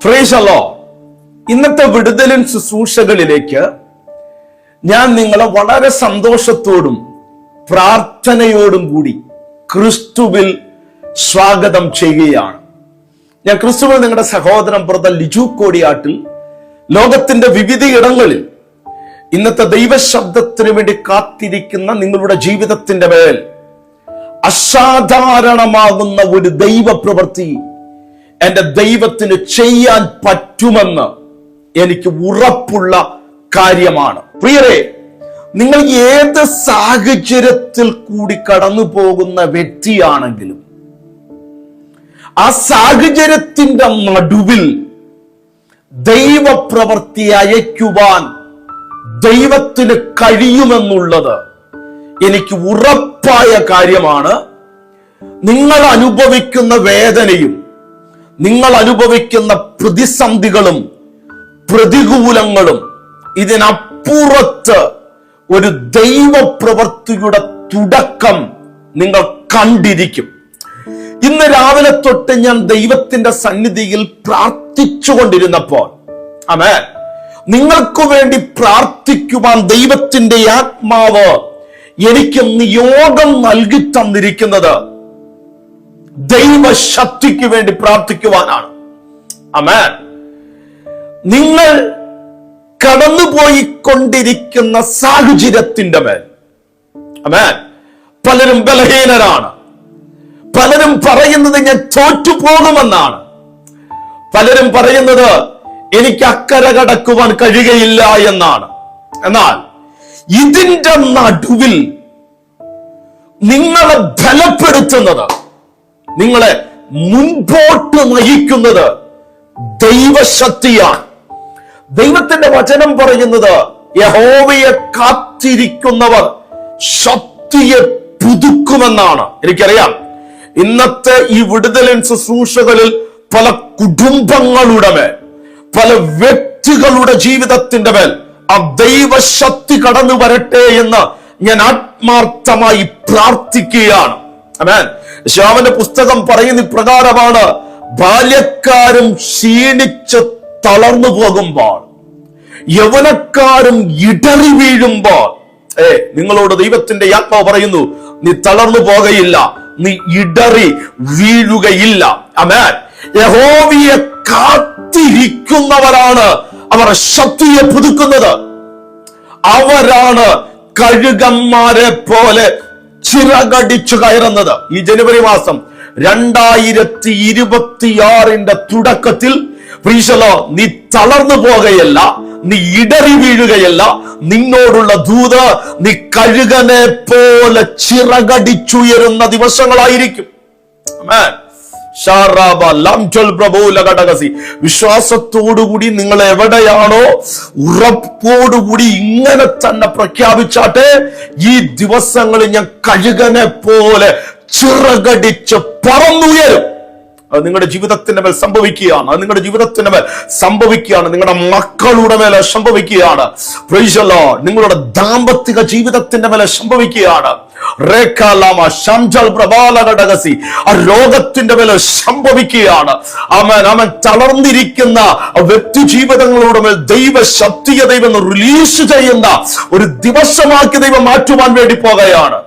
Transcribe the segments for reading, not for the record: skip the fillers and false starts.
Price the Lord. ഇന്നത്തെ വിടുതലിൻ ശുശ്രൂഷകളിലേക്ക് ഞാൻ നിങ്ങളെ വളരെ സന്തോഷത്തോടും പ്രാർത്ഥനയോടും കൂടി ക്രിസ്തുവിൽ സ്വാഗതം ചെയ്യുകയാണ്. ഞാൻ ക്രിസ്തുവിൽ നിങ്ങളുടെ സഹോദരൻ ബ്രദർ ലിജു കോടിയാട്ടിൽ ലോകത്തിന്റെ വിവിധ ഇടങ്ങളിൽ ഇന്നത്തെ ദൈവശബ്ദത്തിന് വേണ്ടി കാത്തിരിക്കുന്ന നിങ്ങളുടെ ജീവിതത്തിന്റെ മേൽ അസാധാരണമാകുന്ന ഒരു ദൈവപ്രവൃത്തി എന്റെ ദൈവത്തിന് ചെയ്യാൻ പറ്റുമെന്ന് എനിക്ക് ഉറപ്പുള്ള കാര്യമാണ്. പ്രിയരെ, നിങ്ങൾ ഏത് സാഹചര്യത്തിൽ കൂടി കടന്നു പോകുന്ന വ്യക്തിയാണെങ്കിലും ആ സാഹചര്യത്തിന്റെ നടുവിൽ ദൈവപ്രവൃത്തി അയക്കുവാൻ ദൈവത്തിന് കഴിയുമെന്നുള്ളത് എനിക്ക് ഉറപ്പായ കാര്യമാണ്. നിങ്ങൾ അനുഭവിക്കുന്ന വേദനയും നിങ്ങൾ അനുഭവിക്കുന്ന പ്രതിസന്ധികളും പ്രതികൂലങ്ങളും ഇതിനപ്പുറത്ത് ഒരു ദൈവപ്രവൃത്തിയുടെ തുടക്കം നിങ്ങൾ കണ്ടിരിക്കും. ഇന്ന് രാവിലെ തൊട്ട് ഞാൻ ദൈവത്തിന്റെ സന്നിധിയിൽ പ്രാർത്ഥിച്ചുകൊണ്ടിരുന്നപ്പോൾ ആമേൻ, നിങ്ങൾക്ക് വേണ്ടി പ്രാർത്ഥിക്കുവാൻ ദൈവത്തിന്റെ ആത്മാവ് എനിക്ക് നിയോഗം നൽകി തന്നിരിക്കുന്നത് ദൈവശക്തിക്ക് വേണ്ടി പ്രാർത്ഥിക്കുവാനാണ്. ആമേൻ. നിങ്ങൾ കടന്നുപോയിക്കൊണ്ടിരിക്കുന്ന സാഹചര്യത്തിന്റെ മേൽ ആമേൻ, പലരും ബലഹീനരാണ്. പലരും പറയുന്നത് ഞാൻ തോറ്റുപോകുമെന്നാണ്. പലരും പറയുന്നത് എനിക്ക് അക്കരെ കടക്കുവാൻ കഴിയുകയില്ല എന്നാണ്. എന്നാൽ ഇതിന്റെ നടുവിൽ നിങ്ങളെ ബലപ്പെടുത്തുന്നത്, നിങ്ങളെ മുൻപോട്ട് നയിക്കുന്നത് ദൈവശക്തിയാണ്. ദൈവത്തിന്റെ വചനം പറയുന്നത് യഹോവയെ കാത്തിരിക്കുന്നവർ ശക്തിയെ പുതുക്കുമെന്നാണ്. എനിക്കറിയാം, ഇന്നത്തെ ഈ വിടുതലിൻ ശുശ്രൂഷകളിൽ പല കുടുംബങ്ങളുടെ മേൽ, പല വ്യക്തികളുടെ ജീവിതത്തിന്റെ മേൽ ആ ദൈവശക്തി കടന്നു വരട്ടെ എന്ന് ഞാൻ ആത്മാർത്ഥമായി പ്രാർത്ഥിക്കുകയാണ്. ആമേൻ. യശയ്യാവിന്റെ പുസ്തകം പറയുന്ന ഇപ്രകാരമാണ്: ബാല്യക്കാരും ക്ഷീണിച്ച് തളർന്നു പോകുമ്പോൾ, യൗവനക്കാരും ഇടറി വീഴുമ്പോൾ, നിങ്ങളോട് ദൈവത്തിന്റെ ആത്മാവ് പറയുന്നു, നീ തളർന്നു പോകയില്ല, നീ ഇടറി വീഴുകയില്ല. ആമേൻ. യഹോവയെ കാത്തിരിക്കുന്നവരാണ് അവർ ശക്തിയെ പുതുക്കുന്നത്. അവരാണ് കഴുകന്മാരെ പോലെ ചിറകടിച്ചു കയറുന്നത്. ഈ ജനുവരി മാസം 2026 തുടക്കത്തിൽ നീ തളർന്നു പോകുകയല്ല, നീ ഇടറി വീഴുകയല്ല. നിന്നോടുള്ള ദൂത്, നീ കഴുകനെ പോലെ ചിറകടിച്ചുയരുന്ന ദിവസങ്ങളായിരിക്കും. ആമേൻ. വിശ്വാസത്തോടുകൂടി നിങ്ങൾ എവിടെയാണോ ഉറപ്പോടുകൂടി ഇങ്ങനെ തന്നെ പ്രഖ്യാപിച്ചാട്ടെ, ഈ ദിവസങ്ങളിൽ ഞാൻ കഴുകനെ പോലെ ചിറകടിച്ച് പറന്നുയരും. അത് നിങ്ങളുടെ ജീവിതത്തിന്റെ മേൽ സംഭവിക്കുകയാണ്. അത് നിങ്ങളുടെ ജീവിതത്തിന്റെ മേൽ സംഭവിക്കുകയാണ്. നിങ്ങളുടെ മക്കളുടെ മേലെ സംഭവിക്കുകയാണ്. Praise the lord. നിങ്ങളുടെ ദാമ്പത്തിക ജീവിതത്തിന്റെ മേലെ സംഭവിക്കുകയാണ്. ആ രോഗത്തിന്റെ മേലെ സംഭവിക്കുകയാണ്. അവൻ തളർന്നിരിക്കുന്ന വ്യക്തി ജീവിതങ്ങളുടെ മേൽ ദൈവശക്തിയെ ദൈവം റിലീസ് ചെയ്യുന്ന ഒരു ദിവസമാക്കി ദൈവം മാറ്റുവാൻ വേണ്ടി പോകുകയാണ്.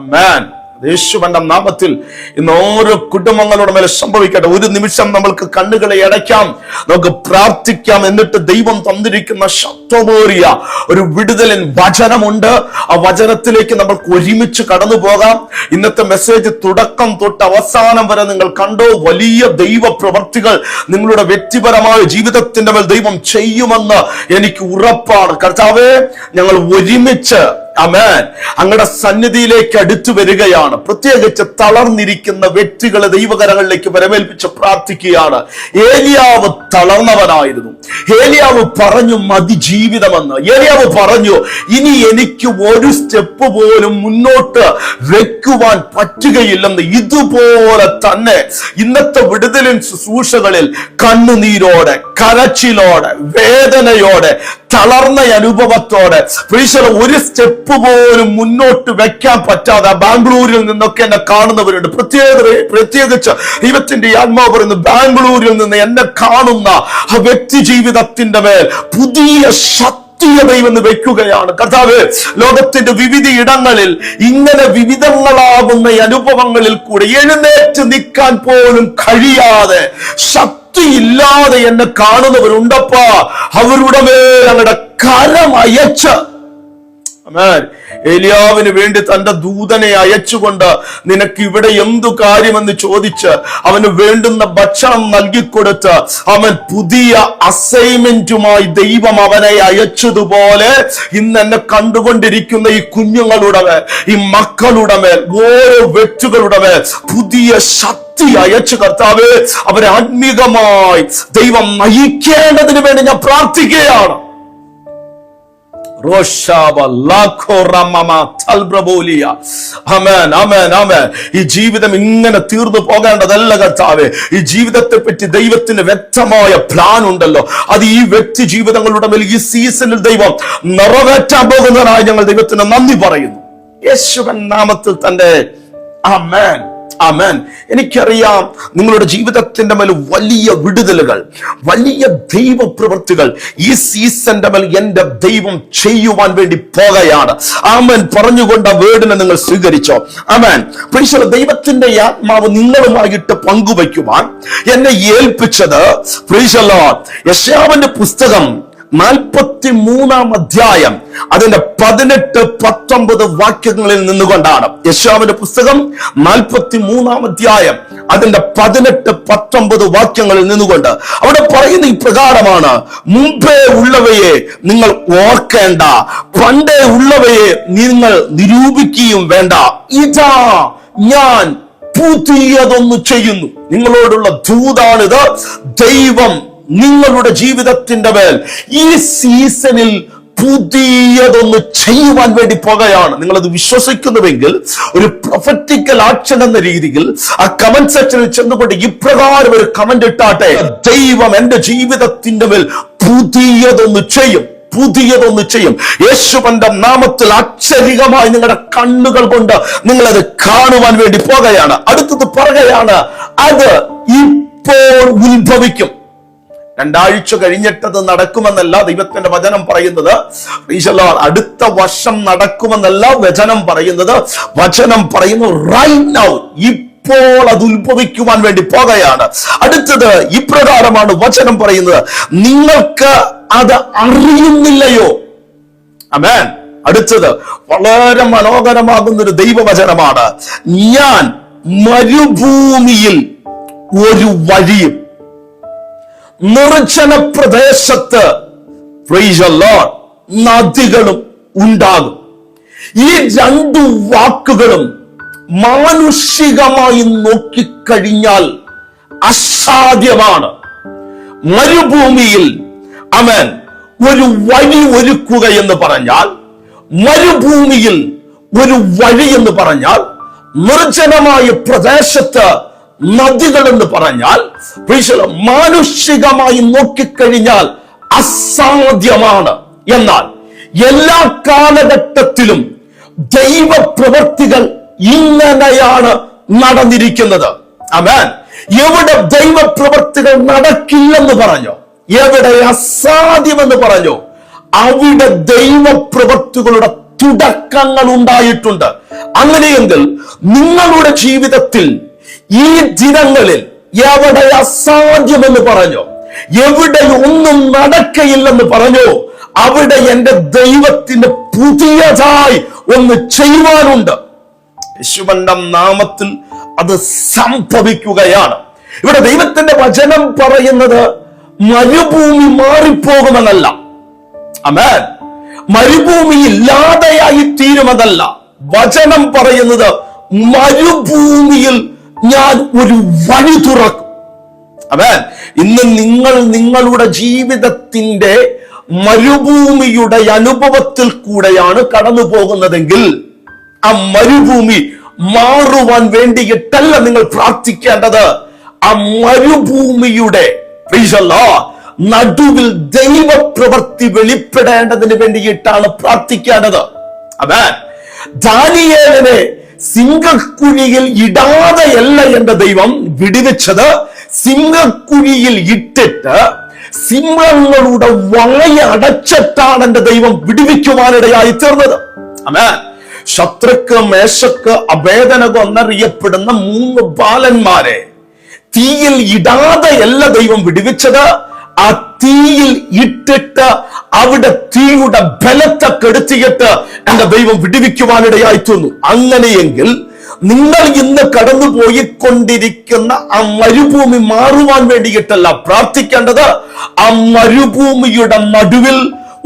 ആമേൻ. യേശുവിന്റെ നാമത്തിൽ ഇന്ന് ഓരോ കുടുംബങ്ങളുടെ മേലെ സംഭവിക്കട്ടെ. ഒരു നിമിഷം നമ്മൾക്ക് കണ്ണുകളെ അടയ്ക്കാം, നമുക്ക് പ്രാർത്ഥിക്കാം. എന്നിട്ട് ദൈവം തന്നിരിക്കുന്ന ശക്തമേറിയ ഒരു വിടുതലിൻ വചനമുണ്ട്. ആ വചനത്തിലേക്ക് നമ്മൾക്ക് ഒരുമിച്ച് കടന്നു പോകാം. ഇന്നത്തെ മെസ്സേജ് തുടക്കം തൊട്ട് അവസാനം വരെ നിങ്ങൾ കണ്ടോ. വലിയ ദൈവ പ്രവർത്തികൾ നിങ്ങളുടെ വ്യക്തിപരമായ ജീവിതത്തിന്റെ മേൽ ദൈവം ചെയ്യുമെന്ന് എനിക്ക് ഉറപ്പാണ്. കർത്താവേ, ഞങ്ങൾ ഒരുമിച്ച് ആമേൻ അങ്ങയുടെ സന്നിധിയിലേക്ക് അടുത്തു വരികയാണ്. പ്രത്യേകിച്ച് തളർന്നിരിക്കുന്ന വ്യക്തികളെ ദൈവകരങ്ങളിലേക്ക് വരവേൽപ്പിച്ച് പ്രാർത്ഥിക്കുകയാണ്. ഏലിയാവ് തളർന്നവനായിരുന്നു. ഏലിയാവ് പറഞ്ഞു മതി ജീവിതമെന്ന്. ഏലിയാവ് പറഞ്ഞു, ഇനി എനിക്ക് ഒരു സ്റ്റെപ്പ് പോലും മുന്നോട്ട് വെക്കുവാൻ പറ്റുകയില്ലെന്ന്. ഇതുപോലെ തന്നെ ഇന്നത്തെ വിടുതലിൻ ശുശ്രൂഷകളിൽ കണ്ണുനീരോടെ, കരച്ചിലോടെ, വേദനയോടെ, തളർന്ന അനുഭവത്തോടെ ഒരു സ്റ്റെപ്പ് പോലും മുന്നോട്ട് വെക്കാൻ പറ്റാതെ ബാംഗ്ലൂരിൽ നിന്നൊക്കെ എന്നെ കാണുന്നവരുണ്ട്. പ്രത്യേകിച്ച് ദൈവത്തിന്റെ ആത്മാവ് പറയുന്നു, ബാംഗ്ലൂരിൽ നിന്ന് എന്നെ കാണുന്ന ആ വ്യക്തി ജീവിതത്തിന്റെ മേൽ പുതിയ ദൈവം വെക്കുകയാണ്. കർത്താവ്, ലോകത്തിന്റെ വിവിധ ഇടങ്ങളിൽ ഇങ്ങനെ വിവിധങ്ങളാകുന്ന അനുഭവങ്ങളിൽ കൂടെ എഴുന്നേറ്റ് നിൽക്കാൻ പോലും കഴിയാതെ ശക്തിയില്ലാതെ എന്നെ കാണുന്നവരുണ്ടപ്പാ. അവരുടെ മേൽ അങ്ങയുടെ കരം അയച്ച് ഏലിയാവിന് വേണ്ടി തന്റെ ദൂതനെ അയച്ചുകൊണ്ട് നിനക്ക് ഇവിടെ എന്തു കാര്യമെന്ന് ചോദിച്ച് അവന് വേണ്ടുന്ന ഭക്ഷണം നൽകിക്കൊടുത്ത് അവൻ പുതിയ അസൈൻമെന്റുമായി ദൈവം അവനെ അയച്ചതുപോലെ ഇന്ന് എന്നെ കണ്ടുകൊണ്ടിരിക്കുന്ന ഈ കുഞ്ഞുങ്ങളുടെ മേൽ, ഈ മക്കളുടെ മേൽ, ഓരോ വ്യക്തികളുടെ മേൽ പുതിയ ശക്തി അയച്ചു കർത്താവേ, അവരെ ആത്മീകമായി ദൈവം നയിക്കേണ്ടതിന് വേണ്ടി ഞാൻ പ്രാർത്ഥിക്കുകയാണ്. ഈ ജീവിതം ഇങ്ങനെ തീർന്നു പോകേണ്ടതല്ല കർത്താവേ. ഈ ജീവിതത്തെ പറ്റി ദൈവത്തിന് വ്യക്തമായ പ്ലാൻ ഉണ്ടല്ലോ. അത് ഈ വ്യക്തി ജീവിതങ്ങളുടെ മേൽ ഈ സീസണിൽ ദൈവം നിറവേറ്റാൻ പോകുന്നതിനായി ഞങ്ങൾ ദൈവത്തിന് നന്ദി പറയുന്നു, യേശുവിൻ നാമത്തിൽ തന്നെ. ആമേൻ, ആമേൻ. എനിക്കറിയാം നിങ്ങളുടെ ജീവിതത്തിന്റെ മേൽ വലിയ വിടുതലുകൾ, വലിയ ദൈവപ്രവൃത്തികൾ ഈ സീസന്റെ മേൽ എന്റെ ദൈവം ചെയ്യുവാൻ വേണ്ടി പോകുകയാണ്. ആമേൻ പറഞ്ഞുകൊണ്ട് ആ വേർഡിനെ നിങ്ങൾ സ്വീകരിച്ചോ. ആമേൻ. ദൈവത്തിന്റെ ആത്മാവ് നിങ്ങളുമായിട്ട് പങ്കുവയ്ക്കുവാൻ എന്നെ ഏൽപ്പിച്ചത് യെശയ്യാവിന്റെ പുസ്തകം 43-ാം അധ്യായം അതിന്റെ 18-19 വാക്യങ്ങളിൽ നിന്നുകൊണ്ടാണ്. യെശയ്യാവിന്റെ പുസ്തകം 43-ാം അധ്യായം അതിന്റെ 18-19 വാക്യങ്ങളിൽ നിന്നുകൊണ്ട് അവിടെ പറയുന്ന ഇപ്രകാരമാണ്: മുമ്പേ ഉള്ളവയെ നിങ്ങൾ ഓർക്കേണ്ട, പണ്ടേ ഉള്ളവയെ നിങ്ങൾ നിരൂപിക്കുകയും വേണ്ട, ഇതാ ഞാൻ പുതിയതൊന്നു ചെയ്യുന്നു. നിങ്ങളോടുള്ള ദൂതാണിത്. ദൈവം നിങ്ങളുടെ ജീവിതത്തിന്റെ മേൽ ഈ സീസണിൽ പുതിയതൊന്ന് ചെയ്യുവാൻ വേണ്ടി പോകുകയാണ്. നിങ്ങളത് വിശ്വസിക്കുന്നുവെങ്കിൽ ഒരു പ്രൊഫറ്റിക്കൽ ആക്ഷൻ എന്ന രീതിയിൽ ആ കമന്റ് സെക്ഷനിൽ ചെന്നുകൊണ്ട് ഇപ്രകാരം ഒരു കമന്റ് ഇട്ടാട്ടെ: ദൈവം എന്റെ ജീവിതത്തിന്റെ മേൽ പുതിയതൊന്ന് ചെയ്യും, പുതിയതൊന്ന് ചെയ്യും. യേശുവിന്റെ നാമത്തിൽ അക്ഷരികമായി നിങ്ങളുടെ കണ്ണുകൾ കൊണ്ട് നിങ്ങളത് കാണുവാൻ വേണ്ടി പോകുകയാണ്. അടുത്തത് പറയുകയാണ്, അത് ഇപ്പോൾ ഉത്ഭവിക്കും. 2 ആഴ്ച കഴിഞ്ഞിട്ടത് നടക്കുമെന്നല്ല ദൈവത്തിന്റെ വചനം പറയുന്നത്. അടുത്ത വർഷം നടക്കുമെന്നല്ല വചനം പറയുന്നത്. വചനം പറയുന്നു റൈറ്റ് നൗ, ഇപ്പോൾ അത് ഉത്ഭവിക്കുവാൻ വേണ്ടി പോകുകയാണ്. അടുത്തത് ഇപ്രകാരമാണ് വചനം പറയുന്നത്: നിങ്ങൾക്ക് അത് അറിയുന്നില്ലയോ? ആമേൻ. അടുത്തത് വളരെ മനോഹരമാകുന്ന ഒരു ദൈവവചനമാണ്: ഞാൻ മരുഭൂമിയിൽ ഒരു വഴിയും നിർജ്ജന പ്രദേശത്ത് നദികളും ഉണ്ടാകും. ഈ 2 വാക്കുകളും മാനുഷികമായി നോക്കിക്കഴിഞ്ഞാൽ അസാധ്യമാണ്. മരുഭൂമിയിൽ അവൻ ഒരു വഴി ഒരുക്കുക എന്ന് പറഞ്ഞാൽ, മരുഭൂമിയിൽ ഒരു വഴി എന്ന് പറഞ്ഞാൽ, നിർജ്ജനമായ പ്രദേശത്ത് നദികൾ എന്ന് പറഞ്ഞാൽ മാനുഷികമായി നോക്കിക്കഴിഞ്ഞാൽ അസാധ്യമാണ്. എന്നാൽ എല്ലാ കാലഘട്ടത്തിലും ദൈവപ്രവൃത്തികൾ ഇങ്ങനെയാണ് നടന്നിരിക്കുന്നത്. ആമേൻ. എവിടെ ദൈവപ്രവൃത്തികൾ നടക്കില്ലെന്ന് പറഞ്ഞോ, എവിടെ അസാധ്യമെന്ന് പറഞ്ഞോ, അവിടെ ദൈവപ്രവൃത്തികളുടെ തുടക്കങ്ങൾ ഉണ്ടായിട്ടുണ്ട്. അങ്ങനെയെങ്കിൽ നിങ്ങളുടെ ജീവിതത്തിൽ ഈ ദിനങ്ങളിൽ എവിടെ അസാധ്യമെന്ന് പറഞ്ഞോ, എവിടെ ഒന്നും നടക്കയില്ലെന്ന് പറഞ്ഞോ, അവിടെ എന്റെ ദൈവത്തിന് പുതിയതായി ഒന്ന് ചെയ്യുവാനുണ്ട്. യേശുവിന്റെ നാമത്തിൽ അത് സംഭവിക്കുകയാണ്. ഇവിടെ ദൈവത്തിന്റെ വചനം പറയുന്നത് മരുഭൂമി മാറിപ്പോകുമെന്നല്ല. ആമേൻ. മരുഭൂമി ഇല്ലാതെയായി തീരുമെന്നല്ല. വചനം പറയുന്നത് മരുഭൂമിയിൽ ഞാൻ ഒരു വഴി തുറക്കും. ആമേൻ. ഇന്ന് നിങ്ങൾ നിങ്ങളുടെ ജീവിതത്തിന്റെ മരുഭൂമിയുടെ അനുഭവത്തിൽ കൂടെയാണ് കടന്നു പോകുന്നതെങ്കിൽ ആ മരുഭൂമി മാറുവാൻ വേണ്ടിയിട്ടല്ല നിങ്ങൾ പ്രാർത്ഥിക്കേണ്ടത്. ആ മരുഭൂമിയുടെ നടുവിൽ ദൈവപ്രവൃത്തി വെളിപ്പെടേണ്ടതിന് വേണ്ടിയിട്ടാണ് പ്രാർത്ഥിക്കേണ്ടത്. അതെ, ദാനിയേലിനെ സിംഹക്കുഴിയിൽ ഇടാതെയല്ല എന്റെ ദൈവം വിടുവിച്ചത്, സിംഹക്കുഴിയിൽ ഇട്ടിട്ട് സിംഹങ്ങളുടെ വായ അടച്ചിട്ടാണ് എന്റെ ദൈവം വിടുവിക്കുവാനിടയായി തീർന്നത്. ആമേൻ. ശത്രുക്ക്, മേശക്ക്, അഭേദനകോ എന്നറിയപ്പെടുന്ന 3 ബാലന്മാരെ തീയിൽ ഇടാതെയല്ല ദൈവം വിടുവിച്ചത്, ആ തീയിൽ ഇട്ടിട്ട് അവിടെ തീയുടെ ബലത്തെ കെടുത്തിയിട്ട് എന്റെ ദൈവം വിടുവിക്കുവാനിടയായി തീർന്നു. അങ്ങനെയെങ്കിൽ നിങ്ങൾ ഇന്ന് കടന്നു പോയിക്കൊണ്ടിരിക്കുന്ന ആ മരുഭൂമി മാറുവാൻ വേണ്ടിയിട്ടല്ല പ്രാർത്ഥിക്കേണ്ടത്, ആ മരുഭൂമിയുടെ നടുവിൽ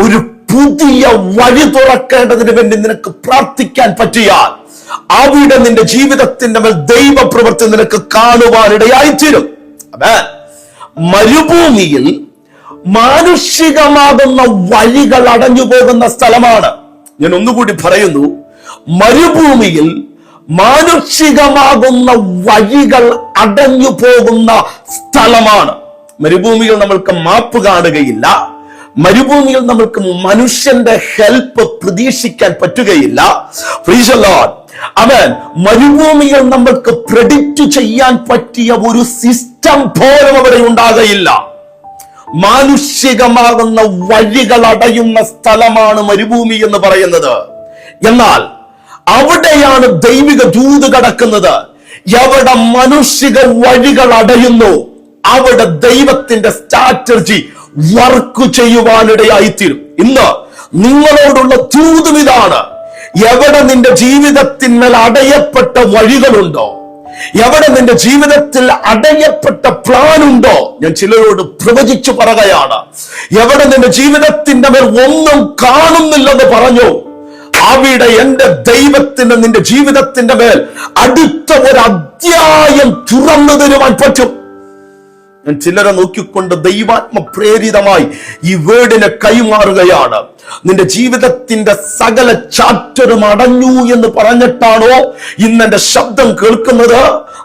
ഒരു പുതിയ വഴി തുറക്കേണ്ടതിന് വേണ്ടി നിനക്ക് പ്രാർത്ഥിക്കാൻ പറ്റിയാൽ അവിടെ നിന്റെ ജീവിതത്തിന്റെ മേൽ ദൈവപ്രവൃത്തി നിനക്ക് കാണുവാനിടയായിത്തീരും. അതെ, മരുഭൂമിയിൽ മാനുഷികമാകുന്ന വഴികൾ അടഞ്ഞു പോകുന്ന സ്ഥലമാണ്. ഞാൻ ഒന്നുകൂടി പറയുന്നു, മരുഭൂമിയിൽ മാനുഷികമാകുന്ന വഴികൾ അടഞ്ഞു പോകുന്ന സ്ഥലമാണ്. മരുഭൂമിയിൽ നമ്മൾക്ക് മാപ്പ് കാണുകയില്ല, മരുഭൂമിയിൽ നമ്മൾക്ക് മനുഷ്യന്റെ ഹെൽപ്പ് പ്രതീക്ഷിക്കാൻ പറ്റുകയില്ല. Praise the lord. ആമേൻ. മരുഭൂമിയിൽ നമ്മൾക്ക് പ്രെഡിക്റ്റ് ചെയ്യാൻ പറ്റിയ ഒരു സിസ്റ്റം പോലും അവിടെ ഉണ്ടാകയില്ല. മാനുഷികമാകുന്ന വഴികൾ അടയുന്ന സ്ഥലമാണ് മരുഭൂമി എന്ന് പറയുന്നത്. എന്നാൽ അവിടെയാണ് ദൈവിക ദൂത് കടക്കുന്നത്. എവിടെ മനുഷിക വഴികൾ അടയുന്നു അവിടെ ദൈവത്തിന്റെ സ്ട്രാറ്റജി വർക്ക് ചെയ്യുവാനിടയായിത്തീരും. ഇന്ന് നിങ്ങളോടുള്ള ദൂതും ഇതാണ്. എവിടെ നിന്റെ ജീവിതത്തിന്മേൽ അടയപ്പെട്ട വഴികളുണ്ടോ, എവിടെ നിന്റെ ജീവിതത്തിൽ അടയപ്പെട്ട പ്ലാൻ ഉണ്ടോ, ഞാൻ ചിലരോട് പ്രവചിച്ചു പറയുകയാണ്, എവിടെ നിന്റെ ജീവിതത്തിന്റെ മേൽ ഒന്നും കാണുന്നില്ലെന്ന് പറഞ്ഞു, അവിടെ എന്റെ ദൈവത്തിന് നിന്റെ ജീവിതത്തിന്റെ മേൽ അടുത്ത ഒരു അധ്യായം തുറന്നു തരുവാൻ പറ്റും. ഞാൻ ചിലരെ നോക്കിക്കൊണ്ട് ദൈവാത്മ പ്രേരിതമായി ഈ വേർഡിനെ കൈമാറുകയാണ്. നിന്റെ ജീവിതത്തിന്റെ സകല ചാപ്റ്ററും അടഞ്ഞു എന്ന് പറഞ്ഞിട്ടാണോ ഇന്ന് എന്റെ ശബ്ദം കേൾക്കുന്നത്?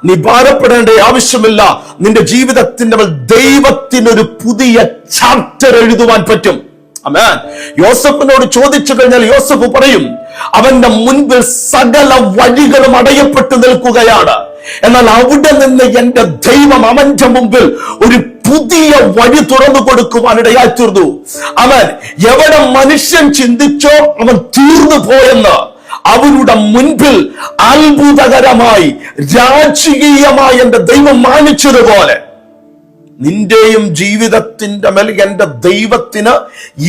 നീ ഭാരപ്പെടേണ്ട ആവശ്യമില്ല. നിന്റെ ജീവിതത്തിന്റെ മേൽ ദൈവത്തിനൊരു പുതിയ ചാപ്റ്റർ എഴുതുവാൻ പറ്റും. ആമേൻ. യോസഫിനോട് ചോദിച്ചു കഴിഞ്ഞാൽ യോസഫ് പറയും, അവന്റെ മുൻപിൽ സകല വഴികളും അടയപ്പെട്ടു നിൽക്കുകയാണ്, എന്നാൽ അവിടെ നിന്ന് എന്റെ ദൈവം അവന്റെ മുമ്പിൽ ഒരു പുതിയ വഴി തുറന്നു കൊടുക്കുവാനിടയായി തീർന്നു. അവൻ എവിടെ മനുഷ്യൻ ചിന്തിച്ചോ അവൻ തീർന്നു പോയെന്ന് അവരുടെ മുൻപിൽ അത്ഭുതകരമായി രാജകീയമായി എന്റെ ദൈവം മാനിച്ചതുപോലെ നിന്റെയും ജീവിതത്തിന്റെ മേൽ എന്റെ ദൈവത്തിന്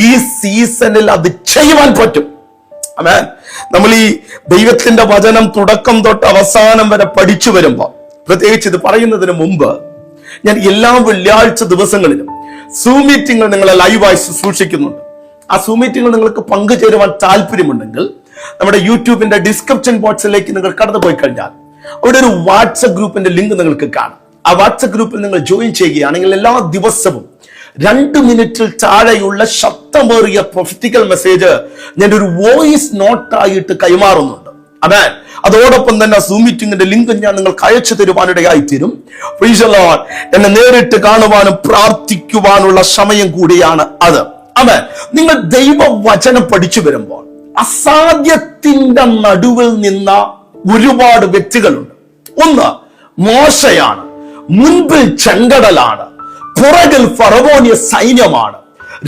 ഈ സീസണിൽ അത് ചെയ്യുവാൻ പറ്റും. ആമേൻ. നമ്മൾ ഈ ദൈവത്തിന്റെ വചനം തുടക്കം തൊട്ട് അവസാനം വരെ പഠിച്ചു വരുമ്പോൾ, പ്രത്യേകിച്ച് ഇത് പറയുന്നതിന് മുമ്പ് ഞാൻ എല്ലാ വെള്ളിയാഴ്ച ദിവസങ്ങളിലും സൂം മീറ്റിംഗുകൾ നിങ്ങളെ ലൈവായി സൂക്ഷിക്കുന്നുണ്ട്. ആ സൂം മീറ്റിംഗുകൾ നിങ്ങൾക്ക് പങ്കുചേരുവാൻ താല്പര്യമുണ്ടെങ്കിൽ നമ്മുടെ യൂട്യൂബിന്റെ ഡിസ്ക്രിപ്ഷൻ ബോക്സിലേക്ക് നിങ്ങൾ കടന്നു പോയി കഴിഞ്ഞാൽ അവിടെ ഒരു വാട്സ്ആപ്പ് ഗ്രൂപ്പിന്റെ ലിങ്ക് നിങ്ങൾക്ക് കാണാം. ആ വാട്സ്ആപ്പ് ഗ്രൂപ്പിൽ നിങ്ങൾ ജോയിൻ ചെയ്യുകയാണെങ്കിൽ എല്ലാ ദിവസവും 2 മിനിറ്റിൽ താഴെയുള്ള ശബ്ദമേറിയ പ്രൊഫറ്റിക്കൽ മെസ്സേജ് ഞാൻ ഒരു വോയിസ് നോട്ടായിട്ട് കൈമാറുന്നുണ്ട്. അതെ, അതോടൊപ്പം തന്നെ സൂം മീറ്റിംഗിന്റെ ലിങ്ക് ഞാൻ നിങ്ങൾക്ക് അയച്ചു തരുവാനിടയായി തീരും. Price the Lord. എന്നെ നേരിട്ട് കാണുവാനും പ്രാർത്ഥിക്കുവാനുള്ള സമയം കൂടിയാണ് അത്. അതെ, നിങ്ങൾ ദൈവവചനം പഠിച്ചു വരുമ്പോൾ അസാധ്യത്തിന്റെ നടുവിൽ നിന്ന ഒരുപാട് വ്യക്തികളുണ്ട്. ഒന്ന് മോശയാണ്. മുൻപിൽ ചെങ്കടലാണ്, പുറകിൽ ഫറവോനിയ സൈന്യമാണ്,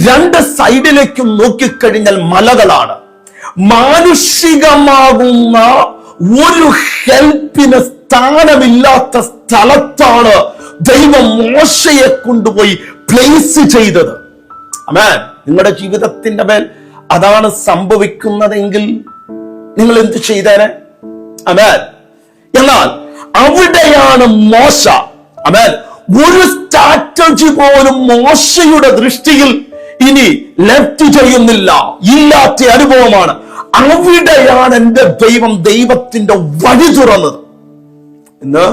2 സൈഡിലേക്കും നോക്കിക്കഴിഞ്ഞാൽ മലകളാണ്. മാനുഷികമാകുന്ന ഒരു ഹെൽപ്പിന് സ്ഥാനമില്ലാത്ത സ്ഥലത്താണ് ദൈവം മോശയെ കൊണ്ടുപോയി പ്ലേസ് ചെയ്തത്. ആമേൻ. നിങ്ങളുടെ ജീവിതത്തിന്റെ മേൽ അതാണ് സംഭവിക്കുന്നതെങ്കിൽ നിങ്ങൾ എന്ത് ചെയ്തേനെ? ആമേൻ. എന്നാൽ അവിടെയാണ് മോശ. ആമേൻ. ഒരു സ്ട്രാറ്റജി പോലും മോശയുടെ ദൃഷ്ടിയിൽ ഇനി ലെഫ്റ്റ് ചെയ്യുന്നില്ല, ഇല്ലാത്ത അനുഭവമാണ്. അവിടെയാണ് എന്റെ ദൈവത്തിന്റെ വഴി തുറന്നത്. ഇന്ന്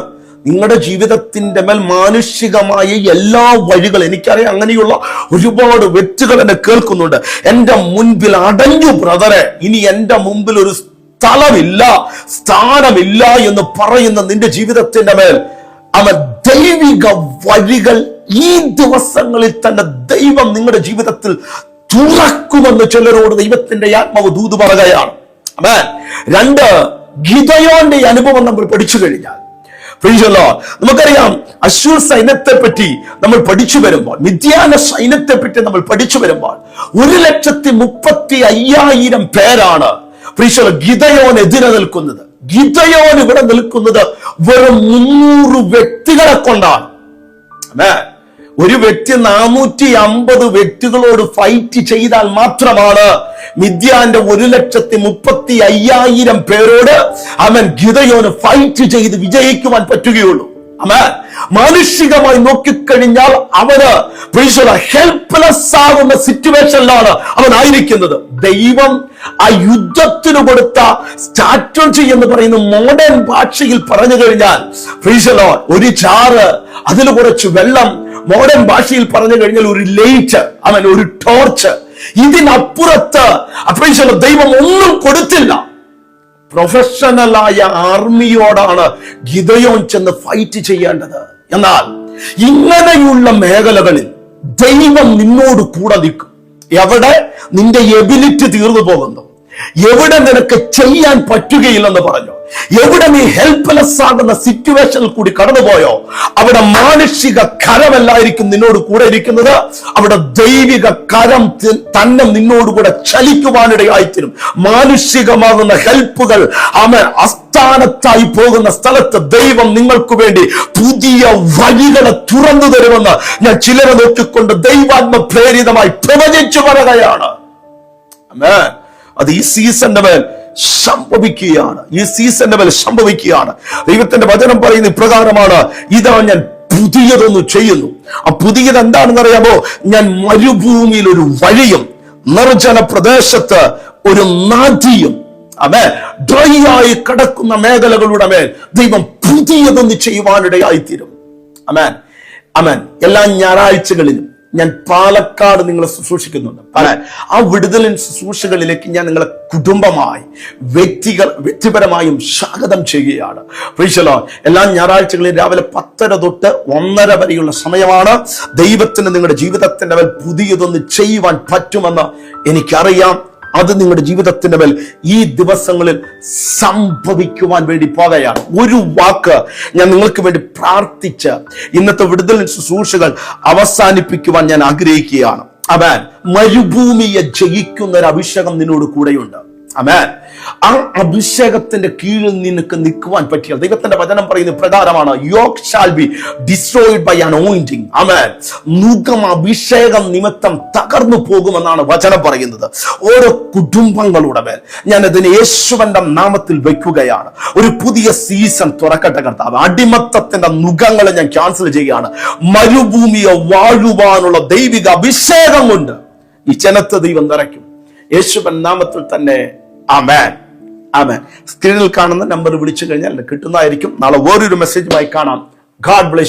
നിങ്ങളുടെ ജീവിതത്തിന്റെ മേൽ മാനുഷികമായ എല്ലാ വഴികളും, എനിക്കറിയാം അങ്ങനെയുള്ള ഒരുപാട് വ്യക്തികൾ എന്നെ കേൾക്കുന്നുണ്ട്. എന്റെ മുൻപിൽ അടഞ്ഞു ബ്രദറെ, ഇനി എന്റെ മുമ്പിൽ ഒരു സ്ഥലമില്ല, സ്ഥാനമില്ല എന്ന് പറയുന്ന നിന്റെ ജീവിതത്തിന്റെ മേൽ അവൻ ദൈവിക വഴികൾ ഈ ദിവസങ്ങളിൽ തന്നെ ദൈവം നിങ്ങളുടെ ജീവിതത്തിൽ തുറക്കുമെന്ന് ചിലരോട് ദൈവത്തിന്റെ ആത്മാവ് ദൂത് പറയുകയാണ്. ആമേൻ. 2, ഗിദെയോന്റെ അനുഭവം നമ്മൾ പഠിച്ചു കഴിഞ്ഞാൽ, നമുക്കറിയാം അശ്ശൂർ സൈന്യത്തെ പറ്റി നമ്മൾ പഠിച്ചു വരുമ്പോൾ, മിദ്യാന സൈന്യത്തെ പറ്റി നമ്മൾ പഠിച്ചു വരുമ്പോൾ 1,35,000 പേരാണ് ഗിദെയോൻ എതിരെ നിൽക്കുന്നത്. ഗിദെയോൻ ഇവിടെ നിൽക്കുന്നത് വെറും 300 വ്യക്തികളെ കൊണ്ടാണ്. ഒരു വ്യക്തി 450 വ്യക്തികളോട് ഫൈറ്റ് ചെയ്താൽ മാത്രമാണ് മിദ്യാന്റെ 1,35,000 പേരോട് അവൻ ഗിദെയോന് ഫൈറ്റ് ചെയ്ത് വിജയിക്കുവാൻ പറ്റുകയുള്ളൂ. മാനുഷികമായി നോക്കിക്കഴിഞ്ഞാൽ അവന് ഹെൽപ്ലെസ് ആകുന്ന സിറ്റുവേഷനിലാണ് അവൻ ആയിരിക്കുന്നത്. ദൈവം ആ യുദ്ധത്തിന് കൊടുത്ത സ്ട്രാറ്റജി എന്ന് പറയുന്ന മോഡേൺ ഭാഷയിൽ പറഞ്ഞു കഴിഞ്ഞാൽ ഒരു ചാറ്, അതിൽ കുറച്ച് വെള്ളം, മോഡേൺ ഭാഷയിൽ പറഞ്ഞു കഴിഞ്ഞാൽ ഒരു ലൈറ്റ്, ഒരു ടോർച്ച്. ഇതിനപ്പുറത്ത് ദൈവം ഒന്നും കൊടുത്തില്ല. പ്രൊഫഷണലായ ആർമിയോടാണ് ഗിദെയോൻ ചെന്ന് ഫൈറ്റ് ചെയ്യേണ്ടത്. എന്നാൽ ഇങ്ങനെയുള്ള മേഖലകളിൽ ദൈവം നിന്നോട് കൂടെ നിൽക്കും. എവിടെ നിന്റെ എബിലിറ്റി തീർന്നു പോകുന്നു, എവിടെ നിനക്ക് ചെയ്യാൻ പറ്റുകയില്ലെന്ന് പറഞ്ഞു, എവിടെ നീ ഹെൽപ്ലെസ് ആകുന്ന സിറ്റുവേഷനിൽ കൂടി കടന്നുപോയോ, അവിടെ മാനുഷിക കരമല്ലായിരിക്കും നിന്നോട് കൂടെ ഇരിക്കുന്നത്, അവിടെ ദൈവിക കരം തന്നെ നിന്നോടുകൂടെ ചലിക്കുവാനിടയായിത്തീരും. മാനുഷികമാകുന്ന ഹെൽപ്പുകൾ അസ്ഥാനത്തായി പോകുന്ന സ്ഥലത്ത് ദൈവം നിങ്ങൾക്ക് വേണ്ടി പുതിയ വഴികളെ തുറന്നു തരുമെന്ന് ഞാൻ ചിലരെ നോക്കിക്കൊണ്ട് ദൈവാത്മ പ്രേരിതമായി പ്രവചിച്ചു പറയുകയാണ്. അത് ഈ സീസണിന്റെ മേൽ സംഭവിക്കുകയാണ്. ദൈവത്തിന്റെ വചനം പറയുന്ന ഇപ്രകാരമാണ്, ഇതാ ഞാൻ പുതിയതൊന്ന് ചെയ്യുന്നു. ആ പുതിയത് എന്താണെന്ന് അറിയാമോ? ഞാൻ മരുഭൂമിയിൽ ഒരു വഴിയും നിർജ്ജന പ്രദേശത്ത് ഒരു നദിയും, ഡ്രൈ ആയി കിടക്കുന്ന മേഖലകളുടെ മേൽ ദൈവം പുതിയതൊന്ന് ചെയ്യുവാനിടയായിത്തീരും. അമേൻ, അമേൻ. എല്ലാ ഞായറാഴ്ചകളിലും ഞാൻ പാലക്കാട് നിങ്ങളെ ശുശ്രൂഷിക്കുന്നുണ്ട്. ആ വിടുതലിൻ ശുശ്രൂഷകളിലേക്ക് ഞാൻ നിങ്ങളെ കുടുംബമായി വ്യക്തിപരമായും സ്വാഗതം ചെയ്യുകയാണ്. എല്ലാ ഞായറാഴ്ചകളിലും രാവിലെ 10:30 തൊട്ട് 1:30 വരെയുള്ള സമയമാണ്. ദൈവത്തിന് നിങ്ങളുടെ ജീവിതത്തിന്റെ മേൽ പുതിയതൊന്ന് ചെയ്യുവാൻ പറ്റുമെന്ന് എനിക്കറിയാം. അത് നിങ്ങളുടെ ജീവിതത്തിന്റെ മേൽ ഈ ദിവസങ്ങളിൽ സംഭവിക്കുവാൻ വേണ്ടി പോകുകയാണ്. ഒരു വാക്ക് ഞാൻ നിങ്ങൾക്ക് വേണ്ടി പ്രാർത്ഥിച്ച് ഇന്നത്തെ വിടുതൽ ശുശ്രൂഷകൾ അവസാനിപ്പിക്കുവാൻ ഞാൻ ആഗ്രഹിക്കുകയാണ്. ആമേൻ. മരുഭൂമിയെ ജയിക്കുന്ന ഒരു അഭിഷേകം നിന്നോട് കൂടെയുണ്ട്. ആമേൻ. ആ അഭിഷേകത്തിന്റെ കീഴിൽ നിനക്ക് നിൽക്കുവാൻ പറ്റിയ ദൈവത്തിന്റെ വചനം പറയുന്ന പ്രകാരമാണ്, yoke shall be destroyed by anointing. ആമേൻ. നുകം അഭിഷേകം നിമിത്തം തകർന്നു പോകുമെന്നാണ് വചനം പറയുന്നത്. ഓരോ കുടുംബങ്ങളുടെ മേൽ ഞാൻ അതിന് യേശുവിന്റെ നാമത്തിൽ വെക്കുകയാണ്. ഒരു പുതിയ സീസൺ തുറക്കട്ടെ കർത്താവ്. അടിമത്തത്തിന്റെ നുകങ്ങളെ ഞാൻ ക്യാൻസൽ ചെയ്യുകയാണ്. മരുഭൂമിയെ വാഴുവാനുള്ള ദൈവിക അഭിഷേകം കൊണ്ട് ഈ ജനത്തെ ദൈവം നിറയ്ക്കും. യേശുവിന്റെ നാമത്തിൽ തന്നെ. ആമേൻ, ആമേൻ. സ്ക്രീനിൽ കാണുന്ന നമ്പർ വിളിച്ചു കഴിഞ്ഞാൽ കിട്ടുന്നതായിരിക്കും. നാളെ വേറൊരു മെസ്സേജുമായി കാണാം. God bless you.